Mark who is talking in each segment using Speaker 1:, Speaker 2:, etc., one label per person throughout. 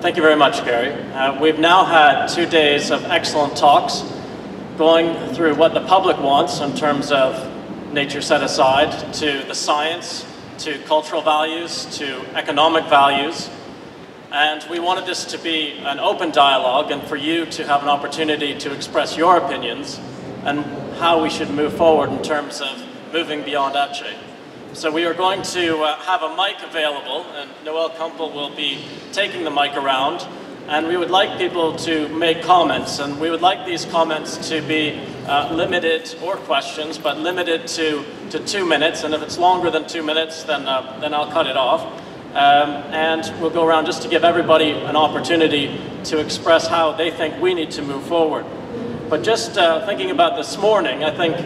Speaker 1: Thank you very much, Gary. We've now had 2 days of excellent talks going through what the public wants in terms of nature set aside, to the science, to cultural values, to economic values. And we wanted this to be an open dialogue and for you to have an opportunity to express your opinions and how we should move forward in terms of moving beyond Aceh. So we are going to have a mic available, and Noel Kumpel will be taking the mic around, and we would like people to make comments, and we would like these comments to be limited, or questions, but limited to 2 minutes, and if it's longer than 2 minutes, then I'll cut it off. And we'll go around just to give everybody an opportunity to express how they think we need to move forward. But just thinking about this morning, I think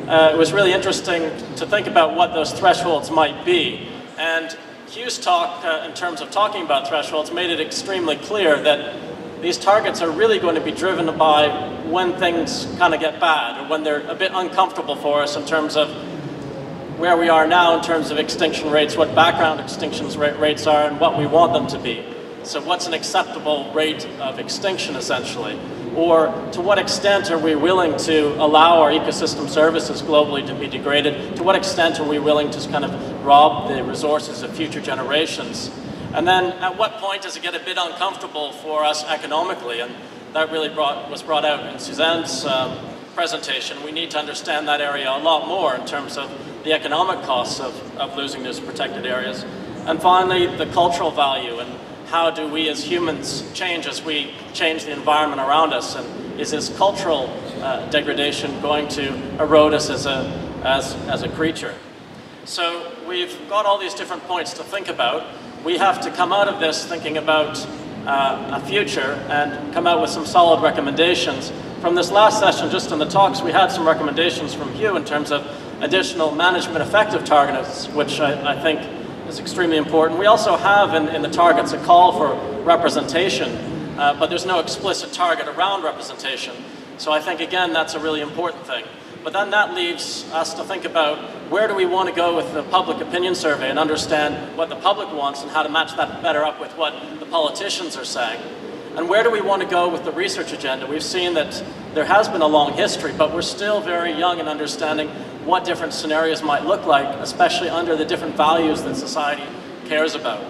Speaker 1: it was really interesting to think about what those thresholds might be. And Hugh's talk, in terms of talking about thresholds, made it extremely clear that these targets are really going to be driven by when things kind of get bad, or when they're a bit uncomfortable for us in terms of where we are now in terms of extinction rates, what background extinction rates are, and what we want them to be. So what's an acceptable rate of extinction, essentially? Or to what extent are we willing to allow our ecosystem services globally to be degraded? To what extent are we willing to kind of rob the resources of future generations? And then at what point does it get a bit uncomfortable for us economically? And that really was brought out in Suzanne's presentation. We need to understand that area a lot more in terms of the economic costs of losing those protected areas. And finally, the cultural value, and how do we as humans change as we change the environment around us, and is this cultural degradation going to erode us as a creature? So we've got all these different points to think about. We have to come out of this thinking about a future and come out with some solid recommendations. From this last session, just in the talks, we had some recommendations from Hugh in terms of additional management effective targets, which I think is extremely important. We also have in the targets a call for representation, but there's no explicit target around representation. So I think, again, that's a really important thing. But then that leaves us to think about where do we want to go with the public opinion survey and understand what the public wants and how to match that better up with what the politicians are saying. And where do we want to go with the research agenda? We've seen that there has been a long history, but we're still very young in understanding what different scenarios might look like, especially under the different values that society cares about.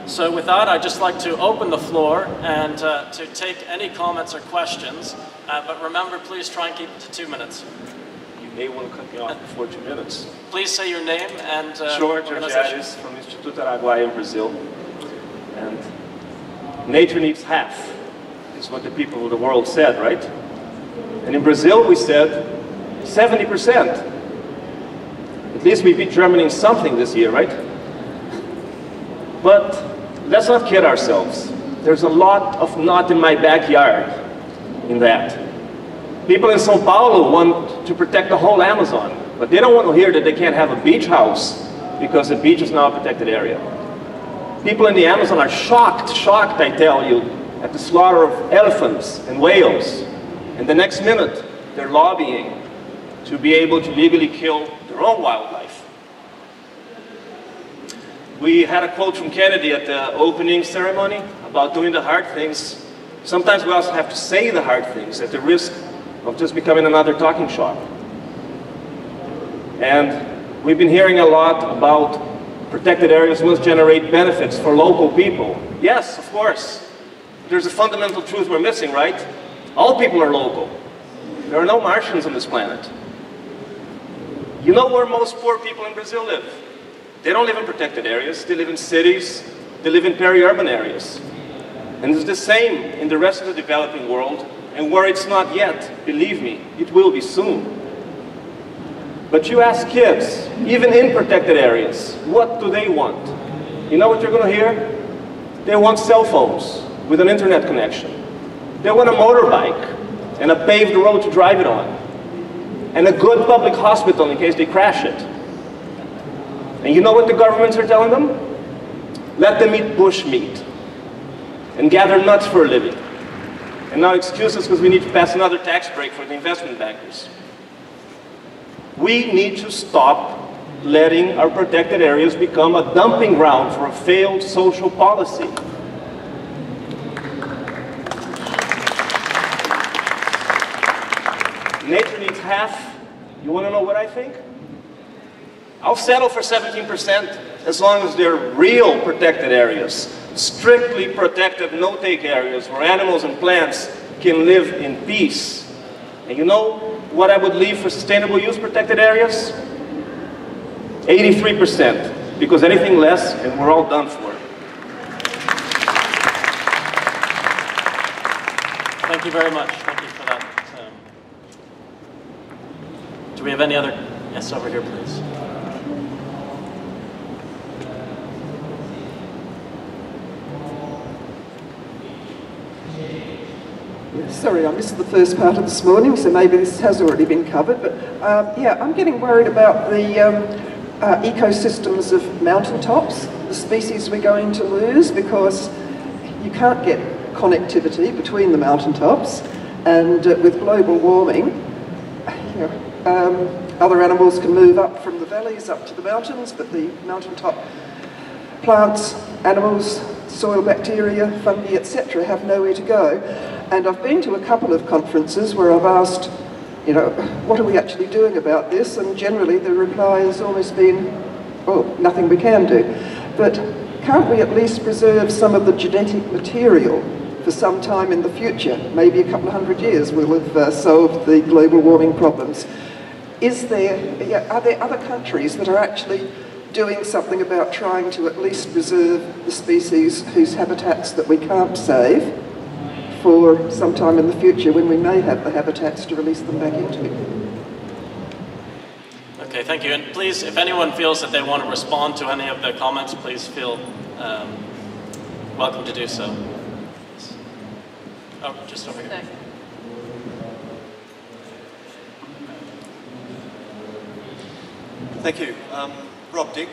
Speaker 1: So with that, I'd just like to open the floor and to take any comments or questions. But remember, please try and keep it to 2 minutes.
Speaker 2: You may want to cut me off before 2 minutes.
Speaker 1: Please say your name and
Speaker 2: Jorge Georgiades from Instituto Araguaia in Brazil. And nature needs half, is what the people of the world said, right? And in Brazil, we said 70%. At least we beat Germany in something this year, right? But let's not kid ourselves. There's a lot of not in my backyard in that. People in São Paulo want to protect the whole Amazon, but they don't want to hear that they can't have a beach house because the beach is now a protected area. People in the Amazon are shocked, I tell you, at the slaughter of elephants and whales. And the next minute, they're lobbying to be able to legally kill their own wildlife. We had a quote from Kennedy at the opening ceremony about doing the hard things. Sometimes we also have to say the hard things at the risk of just becoming another talking shop. And we've been hearing a lot about protected areas must generate benefits for local people. Yes, of course. There's a fundamental truth we're missing, right? All people are local. There are no Martians on this planet. You know where most poor people in Brazil live? They don't live in protected areas. They live in cities. They live in peri-urban areas. And it's the same in the rest of the developing world. And where it's not yet, believe me, it will be soon. But you ask kids, even in protected areas, what do they want? You know what you're going to hear? They want cell phones with an internet connection. They want a motorbike and a paved road to drive it on. And a good public hospital in case they crash it. And you know what the governments are telling them? Let them eat bush meat and gather nuts for a living. And now excuses because we need to pass another tax break for the investment bankers. We need to stop letting our protected areas become a dumping ground for a failed social policy. half, you want to know what I think? I'll settle for 17% as long as they're real protected areas, strictly protected no-take areas where animals and plants can live in peace. And you know what I would leave for sustainable use protected areas? 83%, because anything less and we're all done for.
Speaker 1: Thank you very much. Thank you for that. Do we have any other? Yes, over here, please.
Speaker 3: Sorry, I missed the first part of this morning, so maybe this has already been covered, but yeah, I'm getting worried about the ecosystems of mountaintops, the species we're going to lose, because you can't get connectivity between the mountaintops, and with global warming, you know, other animals can move up from the valleys up to the mountains, but the mountaintop plants, animals, soil bacteria, fungi, etc. have nowhere to go. And I've been to a couple of conferences where I've asked, you know, what are we actually doing about this? And generally the reply has always been, well, nothing we can do. But can't we at least preserve some of the genetic material for some time in the future? Maybe a couple of 100 years we'll have solved the global warming problems. Are there other countries that are actually doing something about trying to at least preserve the species whose habitats that we can't save for some time in the future when we may have the habitats to release them back into?
Speaker 1: Okay, thank you. And please, if anyone feels that they want to respond to any of the comments, please feel welcome to do so. Oh, just over here.
Speaker 4: Thank you. Rob Dick,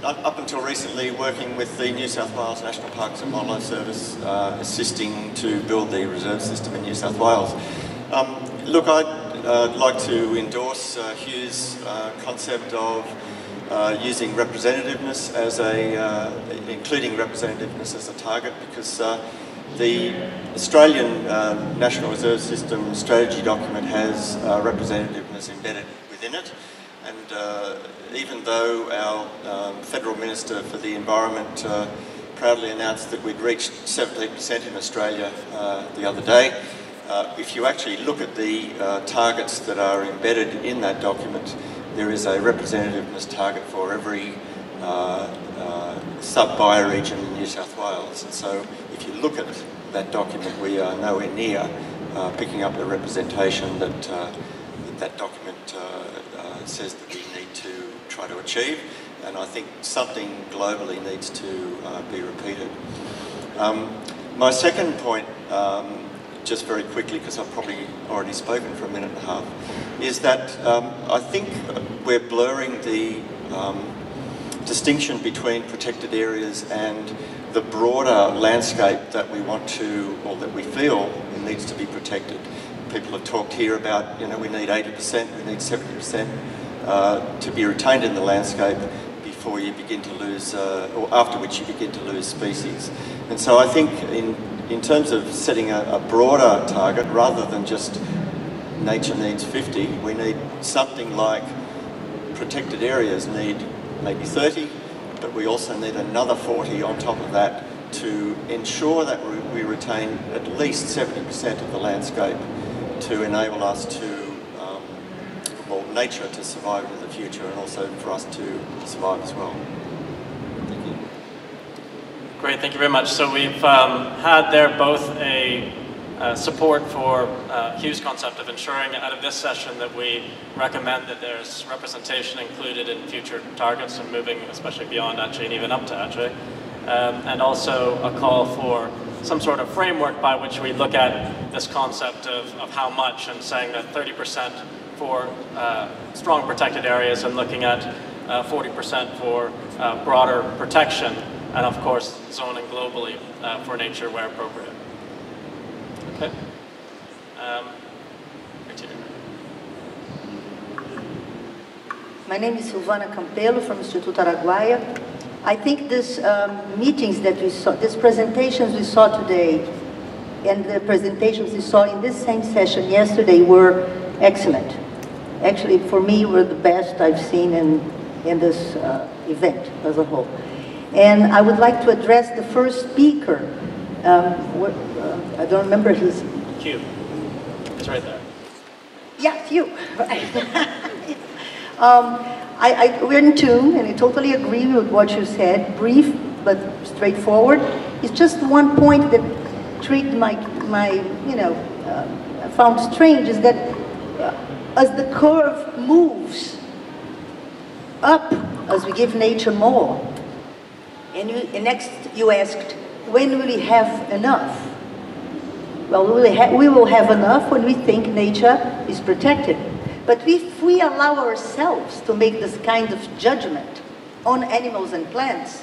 Speaker 4: up until recently working with the New South Wales National Parks and Wildlife Service, assisting to build the reserve system in New South Wales. Look, I'd like to endorse Hugh's concept of using representativeness as including representativeness as a target, because the Australian National Reserve System strategy document has representativeness embedded within it. And even though our Federal Minister for the Environment proudly announced that we'd reached 17% in Australia the other day, if you actually look at the targets that are embedded in that document, there is a representativeness target for every sub-bioregion in New South Wales. And so if you look at that document, we are nowhere near picking up the representation that that document says that we need to try to achieve, and I think something globally needs to be repeated. My second point, just very quickly, because I've probably already spoken for a minute and a half, is that I think we're blurring the distinction between protected areas and the broader landscape that we want to, or that we feel needs to be protected. People have talked here about, you know, we need 80%, we need 70% to be retained in the landscape before you begin to lose, or after which you begin to lose species. And so I think in terms of setting a broader target, rather than just nature needs 50, we need something like protected areas need maybe 30, but we also need another 40 on top of that to ensure that we retain at least 70% of the landscape to enable us to, well, nature to survive in the future, and also for us to survive as well. Thank you.
Speaker 1: Great, thank you very much. So we've had there both a support for Hugh's concept of ensuring out of this session that we recommend that there's representation included in future targets and moving especially beyond ACHE and even up to ACHE. And also a call for some sort of framework by which we look at this concept of how much, and saying that 30% for strong protected areas and looking at 40% for broader protection, and of course zoning globally for nature where appropriate. Okay.
Speaker 5: My name is Silvana Campelo from Instituto Araguaia. I think these meetings that we saw, these presentations we saw today, and the presentations we saw in this same session yesterday were excellent. Actually, for me, were the best I've seen in this event as a whole. And I would like to address the first speaker. I don't remember his...
Speaker 1: Q. It's right there.
Speaker 5: Yeah, you. We're in tune, and I totally agree with what you said. Brief, but straightforward. It's just one point that trigged my I found strange, is that as the curve moves up, as we give nature more, and next you asked, when will we have enough? Well, we will have enough when we think nature is protected. But if we allow ourselves to make this kind of judgment on animals and plants,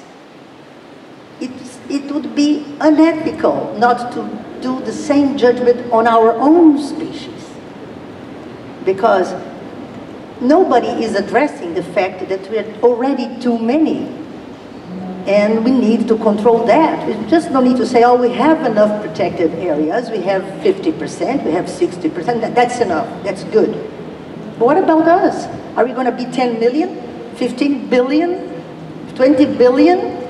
Speaker 5: it would be unethical not to do the same judgment on our own species. Because nobody is addressing the fact that we are already too many. And we need to control that. We just don't need to say, oh, we have enough protected areas. We have 50%, we have 60%. That's enough, that's good. But what about us? Are we going to be 10 million, 15 billion, 20 billion?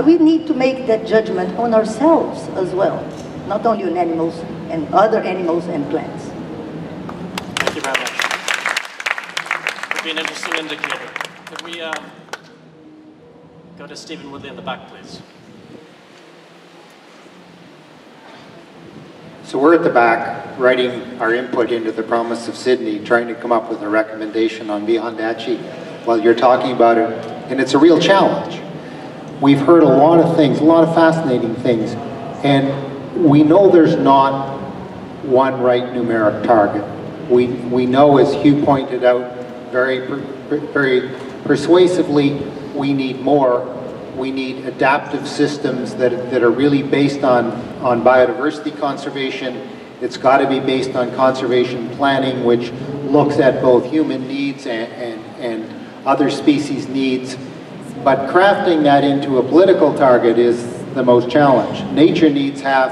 Speaker 5: We need to make that judgment on ourselves as well, not only on animals and other animals and plants.
Speaker 1: Thank you very much. It would be an interesting indicator. Could we go to Stephen Woodley in the back, please?
Speaker 6: So we're at the back writing our input into the Promise of Sydney, trying to come up with a recommendation on Vihandachi while you're talking about it, and it's a real challenge. We've heard a lot of things, a lot of fascinating things, and we know there's not one right numeric target. We know, as Hugh pointed out very persuasively, we need more. We need adaptive systems that are really based on biodiversity conservation. It's got to be based on conservation planning, which looks at both human needs and other species needs. But crafting that into a political target is the most challenge. Nature needs have,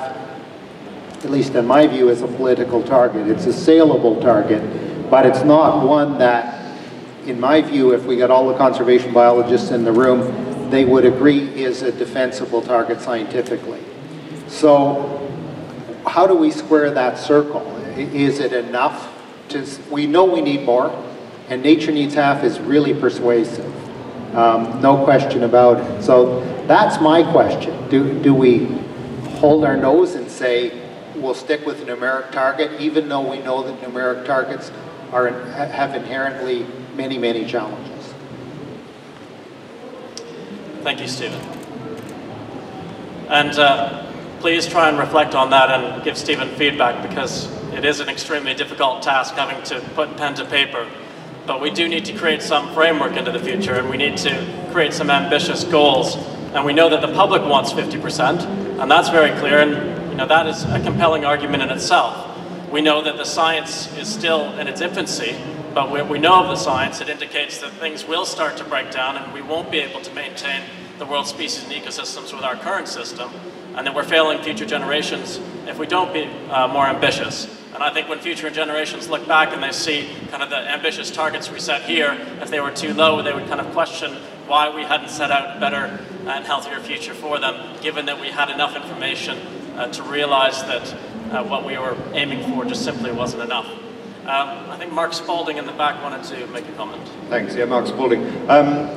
Speaker 6: at least in my view, is a political target. It's a saleable target, but it's not one that, in my view, if we got all the conservation biologists in the room, they would agree is a defensible target scientifically. So how do we square that circle? Is it enough we know we need more, and nature needs half is really persuasive. No question about it. So that's my question. Do we hold our nose and say we'll stick with a numeric target, even though we know that numeric targets have inherently many, many challenges?
Speaker 1: Thank you, Stephen. And please try and reflect on that and give Stephen feedback, because it is an extremely difficult task having to put pen to paper. But we do need to create some framework into the future, and we need to create some ambitious goals. And we know that the public wants 50%, and that's very clear, and that is a compelling argument in itself. We know that the science is still in its infancy, but what we know of the science, it indicates that things will start to break down, and we won't be able to maintain the world's species and ecosystems with our current system, and that we're failing future generations if we don't be more ambitious. And I think when future generations look back and they see kind of the ambitious targets we set here, if they were too low, they would kind of question why we hadn't set out a better and healthier future for them, given that we had enough information to realize that what we were aiming for just simply wasn't enough. I think Mark Spalding in the back wanted to make a comment.
Speaker 7: Thanks, yeah, Mark Spalding.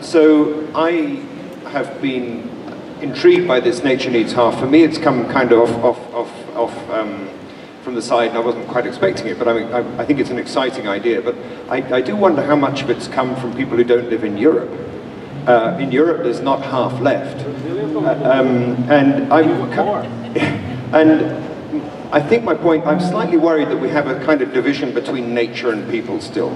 Speaker 7: So I have been intrigued by this nature needs half. For me, it's come kind of from the side, and I wasn't quite expecting it, but I think it's an exciting idea. But I do wonder how much of it's come from people who don't live in Europe. In Europe, there's not half left. And I think my point, I'm slightly worried that we have a kind of division between nature and people still.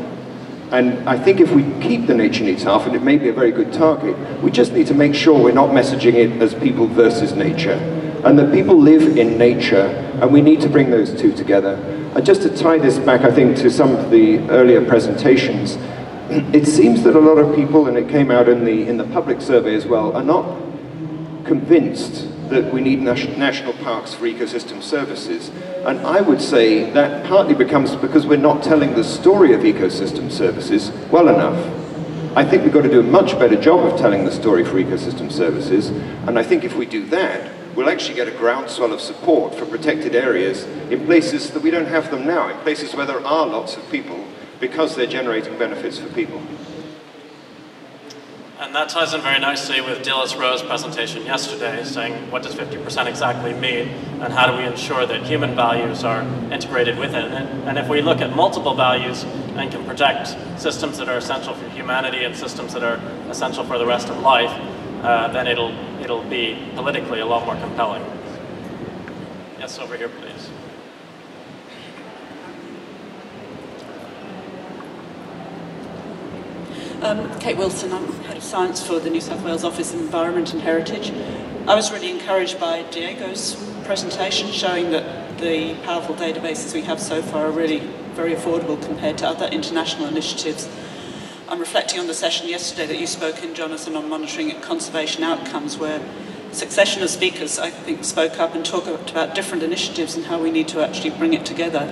Speaker 7: And I think if we keep the nature needs half, and it may be a very good target, we just need to make sure we're not messaging it as people versus nature, and that people live in nature, and we need to bring those two together. And just to tie this back, I think, to some of the earlier presentations, it seems that a lot of people, and it came out in the public survey as well, are not convinced that we need national parks for ecosystem services. And I would say that partly becomes because we're not telling the story of ecosystem services well enough. I think we've got to do a much better job of telling the story for ecosystem services, and I think if we do that, we'll actually get a groundswell of support for protected areas in places that we don't have them now, in places where there are lots of people, because they're generating benefits for people.
Speaker 1: And that ties in very nicely with Dilys Rowe's presentation yesterday, saying what does 50% exactly mean, and how do we ensure that human values are integrated with it. And if we look at multiple values and can protect systems that are essential for humanity and systems that are essential for the rest of life, then it'll be politically a lot more compelling. Yes, over here, please.
Speaker 8: Kate Wilson, I'm Head of Science for the New South Wales Office of Environment and Heritage. I was really encouraged by Diego's presentation, showing that the powerful databases we have so far are really very affordable compared to other international initiatives. I'm reflecting on the session yesterday that you spoke in, Jonathan, on monitoring conservation outcomes, where a succession of speakers, I think, spoke up and talked about different initiatives and how we need to actually bring it together.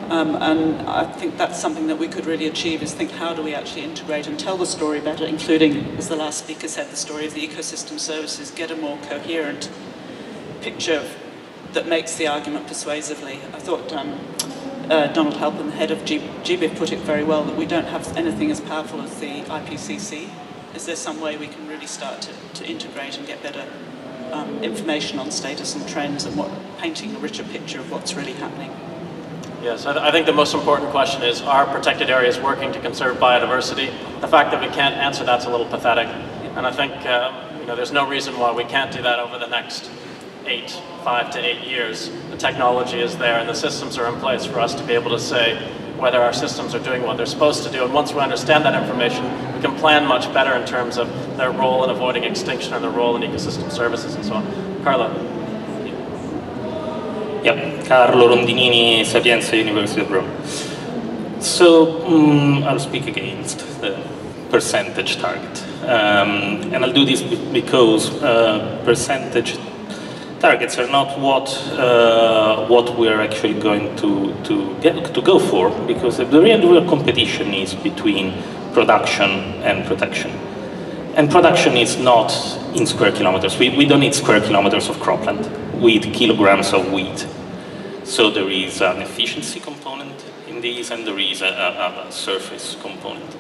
Speaker 8: And I think that's something that we could really achieve, is think how do we actually integrate and tell the story better, including, as the last speaker said, the story of the ecosystem services, get a more coherent picture that makes the argument persuasively. I thought Donald Halpin, the head of GBIF, put it very well, that we don't have anything as powerful as the IPCC. Is there some way we can really start to integrate and get better information on status and trends and painting a richer picture of what's really happening?
Speaker 1: Yes, I think the most important question is, are protected areas working to conserve biodiversity? The fact that we can't answer that's a little pathetic. And I think there's no reason why we can't do that over the next 5 to 8 years. The technology is there and the systems are in place for us to be able to say whether our systems are doing what they're supposed to do. And once we understand that information, we can plan much better in terms of their role in avoiding extinction and their role in ecosystem services and so on. Carlo.
Speaker 9: Yeah, Carlo Rondinini, Sapienza, University of Rome. So I'll speak against the percentage target. And I'll do this because percentage targets are not what we're actually going to go for, because the real competition is between production and protection. And production is not in square kilometers. We don't need square kilometers of cropland. We need kilograms of wheat. So there is an efficiency component in these, and there is a surface component.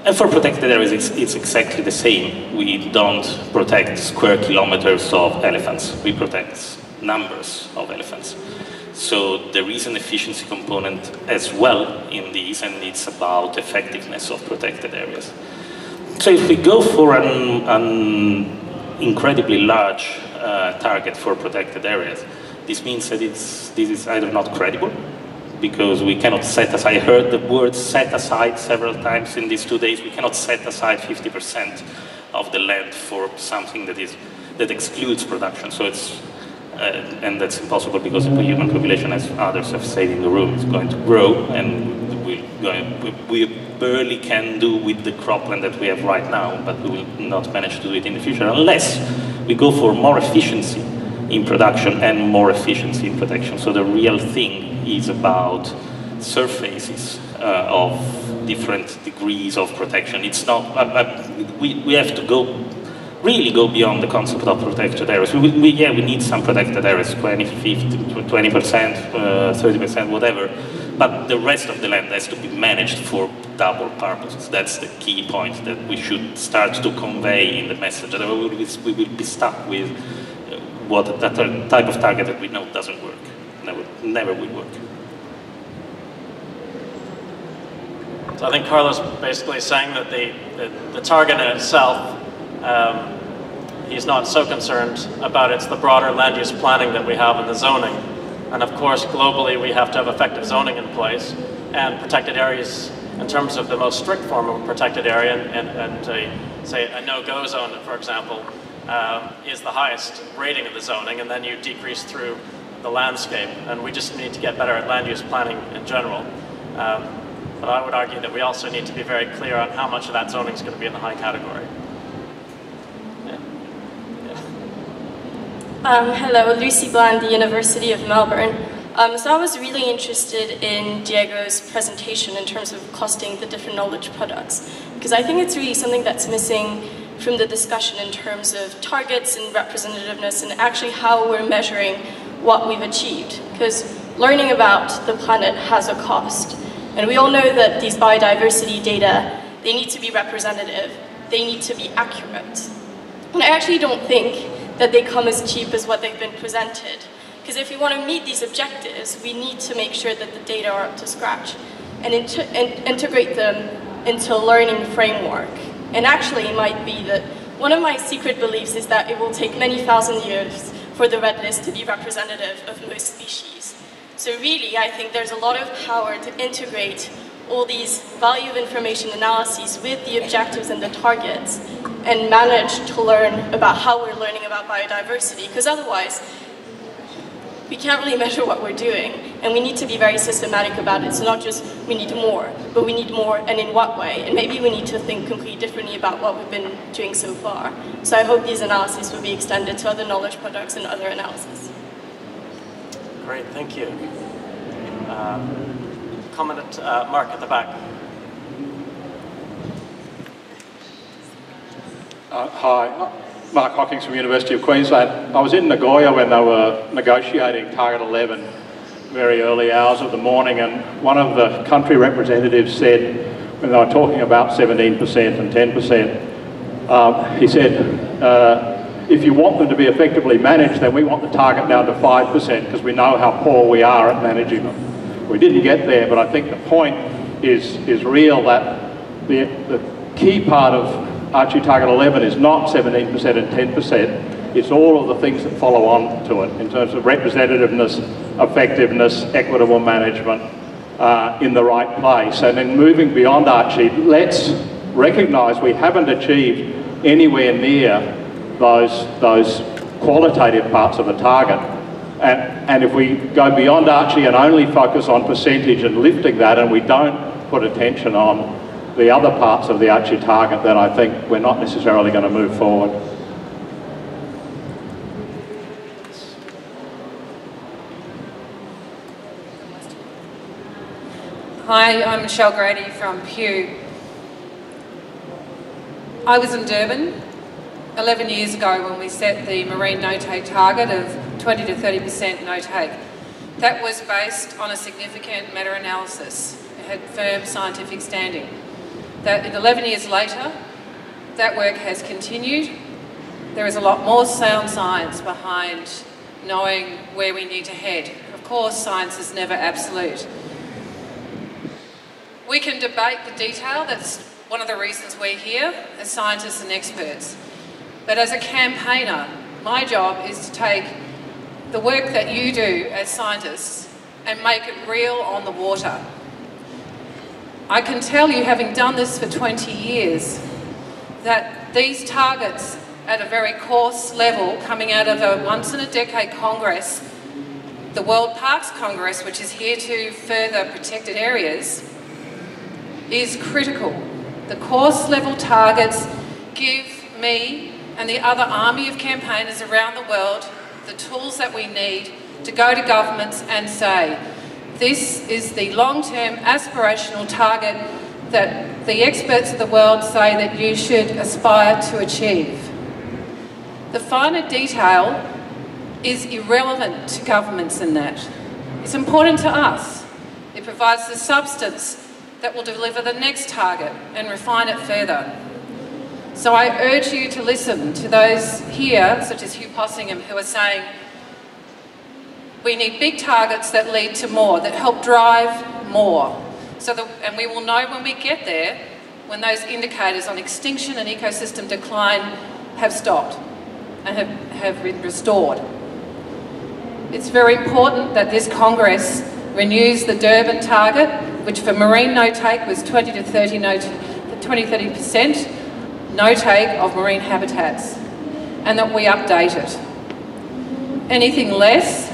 Speaker 9: And for protected areas, it's exactly the same. We don't protect square kilometers of elephants. We protect numbers of elephants. So there is an efficiency component as well in these, and it's about effectiveness of protected areas. So if we go for an incredibly large target for protected areas, this means that this is either not credible, because we cannot set aside, I heard the word set aside several times in these 2 days, we cannot set aside 50% of the land for something that excludes production. So it's, and that's impossible because the human population, as others have said in the room, is going to grow, and we barely can do with the cropland that we have right now, but we will not manage to do it in the future unless we go for more efficiency in production and more efficiency in protection. So the real thing is about surfaces of different degrees of protection. It's not, we have to really go beyond the concept of protected areas. We need some protected areas, 20, 50, 20%, 30%, whatever, but the rest of the land has to be managed for double purposes. That's the key point that we should start to convey in the message. Otherwise we will be stuck with that type of target that we know doesn't work, never will work.
Speaker 1: So I think Carlos basically saying that the target in itself, he's not so concerned about. It's the broader land use planning that we have in the zoning. And of course, globally, we have to have effective zoning in place, and protected areas, in terms of the most strict form of a protected area, and say a no-go zone, for example, is the highest rating of the zoning, and then you decrease through the landscape. And we just need to get better at land use planning in general. But I would argue that we also need to be very clear on how much of that zoning is going to be in the high category.
Speaker 10: Hello, Lucy Bland, the University of Melbourne. So I was really interested in Diego's presentation in terms of costing the different knowledge products, because I think it's really something that's missing from the discussion in terms of targets and representativeness and actually how we're measuring what we've achieved. Because learning about the planet has a cost. And we all know that these biodiversity data, they need to be representative, they need to be accurate. And I actually don't think that they come as cheap as what they've been presented. Because if we want to meet these objectives, we need to make sure that the data are up to scratch and integrate them into a learning framework. And actually, it might be that one of my secret beliefs is that it will take many thousand years for the red list to be representative of most species. So really, I think there's a lot of power to integrate all these value of information analyses with the objectives and the targets and manage to learn about how we're learning about biodiversity, because otherwise we can't really measure what we're doing, and we need to be very systematic about it. So not just we need more, but we need more, and in what way? And maybe we need to think completely differently about what we've been doing so far. So I hope these analyses will be extended to other knowledge products and other analysis.
Speaker 1: Great, thank you. Comment at Mark at the back.
Speaker 11: Hi, Mark Hawkins from University of Queensland. I was in Nagoya when they were negotiating Target 11, very early hours of the morning, and one of the country representatives said, when they were talking about 17% and 10%, he said, if you want them to be effectively managed, then we want the target down to 5% because we know how poor we are at managing them. We didn't get there, but I think the point is real, that the key part of Archie Target 11 is not 17% and 10%, it's all of the things that follow on to it in terms of representativeness, effectiveness, equitable management in the right place. And then moving beyond Archie, let's recognise we haven't achieved anywhere near those qualitative parts of the target. And if we go beyond Archie and only focus on percentage and lifting that, and we don't put attention on the other parts of the Archie target, then I think we're not necessarily going to move forward.
Speaker 12: Hi, I'm Michelle Grady from Pew. I was in Durban 11 years ago when we set the marine no-take target of 20 to 30% no-take. That was based on a significant meta-analysis. It had firm scientific standing. That 11 years later, that work has continued. There is a lot more sound science behind knowing where we need to head. Of course, science is never absolute. We can debate the detail. That's one of the reasons we're here as scientists and experts. But as a campaigner, my job is to take the work that you do as scientists and make it real on the water. I can tell you, having done this for 20 years, that these targets at a very coarse level, coming out of a once-in-a-decade Congress, the World Parks Congress, which is here to further protected areas, is critical. The coarse level targets give me and the other army of campaigners around the world the tools that we need to go to governments and say, this is the long-term aspirational target that the experts of the world say that you should aspire to achieve. The finer detail is irrelevant to governments in that. It's important to us. It provides the substance that will deliver the next target and refine it further. So I urge you to listen to those here, such as Hugh Possingham, who are saying, we need big targets that lead to more, that help drive more. And we will know when we get there, when those indicators on extinction and ecosystem decline have stopped and have been restored. It's very important that this Congress renews the Durban target, which for marine no-take was 20 to 30% no-take of marine habitats, and that we update it. Anything less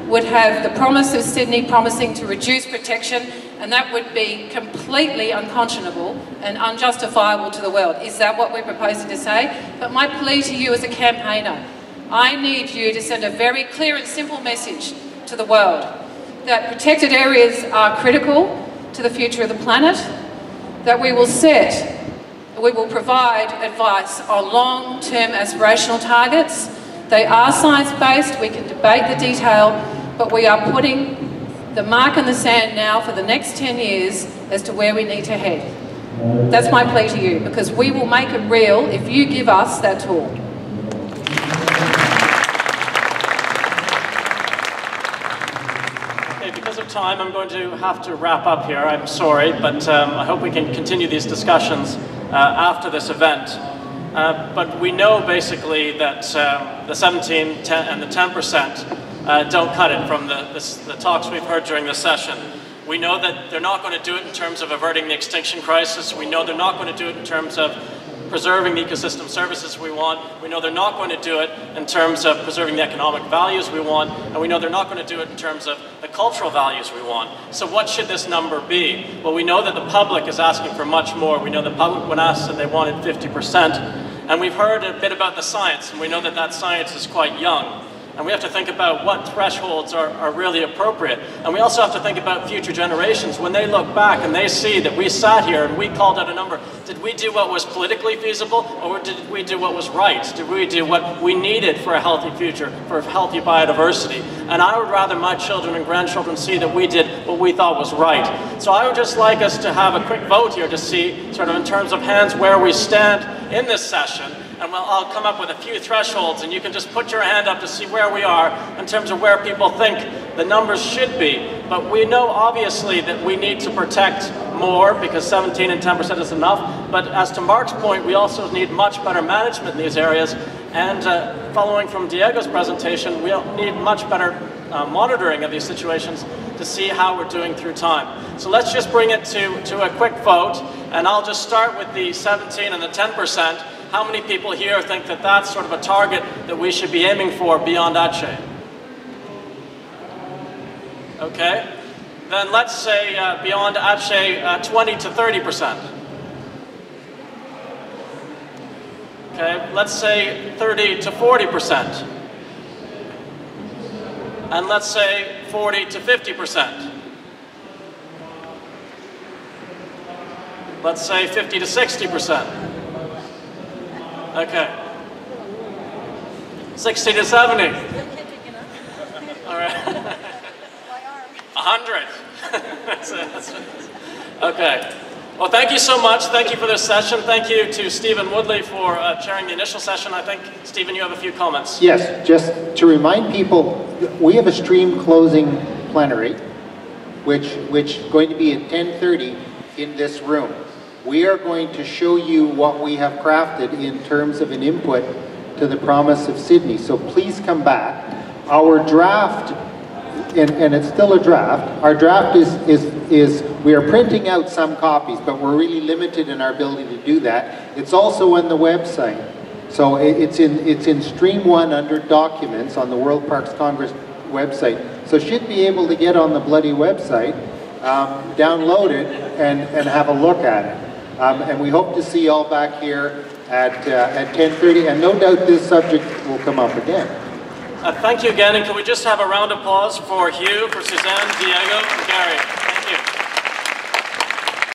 Speaker 12: would have the promise of Sydney promising to reduce protection, and that would be completely unconscionable and unjustifiable to the world. Is that what we're proposing to say? But my plea to you as a campaigner, I need you to send a very clear and simple message to the world that protected areas are critical to the future of the planet, that we will provide advice on long-term aspirational targets. They are science-based, we can debate the detail, but we are putting the mark in the sand now for the next 10 years as to where we need to head. That's my plea to you, because we will make it real if you give us that tool.
Speaker 1: Okay, because of time, I'm going to have to wrap up here. I'm sorry, but I hope we can continue these discussions after this event. But we know basically that the 17, 10, and the 10% don't cut it from the talks we've heard during this session. We know that they're not going to do it in terms of averting the extinction crisis. We know they're not going to do it in terms of preserving the ecosystem services we want. We know they're not going to do it in terms of preserving the economic values we want. And we know they're not going to do it in terms of the cultural values we want. So what should this number be? Well, we know that the public is asking for much more. We know the public, when asked, said they wanted 50%. And we've heard a bit about the science, and we know that that science is quite young. And we have to think about what thresholds are really appropriate. And we also have to think about future generations. When they look back and they see that we sat here and we called out a number, did we do what was politically feasible, or did we do what was right? Did we do what we needed for a healthy future, for healthy biodiversity? And I would rather my children and grandchildren see that we did what we thought was right. So I would just like us to have a quick vote here to see, sort of in terms of hands, where we stand in this session. And I'll come up with a few thresholds, and you can just put your hand up to see where we are in terms of where people think the numbers should be. But we know obviously that we need to protect more, because 17 and 10% is enough. But as to Mark's point, we also need much better management in these areas. And following from Diego's presentation, we need much better monitoring of these situations to see how we're doing through time. So let's just bring it to a quick vote. And I'll just start with the 17 and the 10%. How many people here think that that's sort of a target that we should be aiming for beyond Aceh? Okay. Then let's say beyond Aceh 20 to 30%. Okay, let's say 30 to 40%. And let's say 40 to 50%. Let's say 50 to 60%. Okay. 60 to 70. All right. 100. Okay. Well, thank you so much. Thank you for this session. Thank you to Stephen Woodley for chairing the initial session. I think, Stephen, you have a few comments.
Speaker 6: Yes, just to remind people, we have a stream closing plenary, which is going to be at 10:30 in this room. We are going to show you what we have crafted in terms of an input to the Promise of Sydney. So please come back. Our draft, and it's still a draft, our draft is we are printing out some copies, but we're really limited in our ability to do that. It's also on the website. So it's in Stream 1 under Documents on the World Parks Congress website. So should be able to get on the bloody website, download it, and have a look at it. And we hope to see you all back here at 10:30, and no doubt this subject will come up again.
Speaker 1: Thank you again, and can we just have a round of applause for Hugh, for Suzanne, Diego, and Gary.